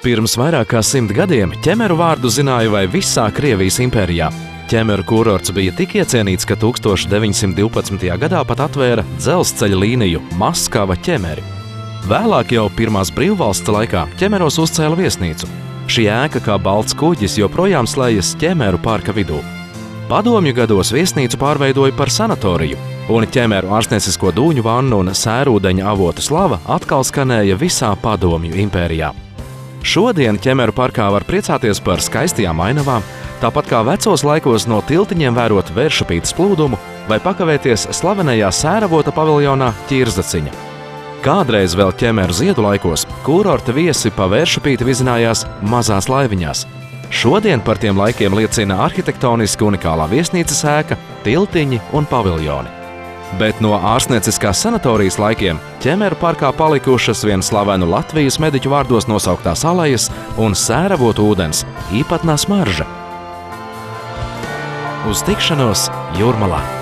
Pirms vairāk kā 100 gadiem ķemeru vārdu zināja vai visā Krievijas impērijā. Ķemeru kurorts bija tik iecienīts, ka 1912. gadā pat atvēra dzelzceļa līniju Maskava–Ķemeri. Vēlāk jau pirmās brīvvalsts laikā Ķemeros uzcēla viesnīcu. Šī ēka kā balts kuģis joprojām slējas Ķemeru parka vidū. Padomju gados viesnīcu pārveidoja par sanatoriju, un Ķemeru ārstniecisko dūņu vannu un sērūdeņa avotu slava atkal skanēja visā Padomju impērijā. Šodien Ķemeru parkā var priecāties par skaistajām ainavām, tāpat kā vecos laikos no tiltiņiem vērot Vēršapītes plūdumu vai pakavēties slavenajā sēravota paviljonā Ķirzaciņa. Kādreiz vēl Ķemeru ziedu laikos kurorta viesi pa Vēršapīti vizinājās mazās laiviņās. Šodien par tiem laikiem liecina arhitektoniski unikālā viesnīcas ēka, tiltiņi un paviljoni. Bet no ārstnieciskās sanatorijas laikiem Ķemeru parkā palikušas vien slavenu Latvijas mediķu vārdos nosauktās alejas un sēravotu ūdens īpatnā smarža. Uz tikšanos Jūrmalā!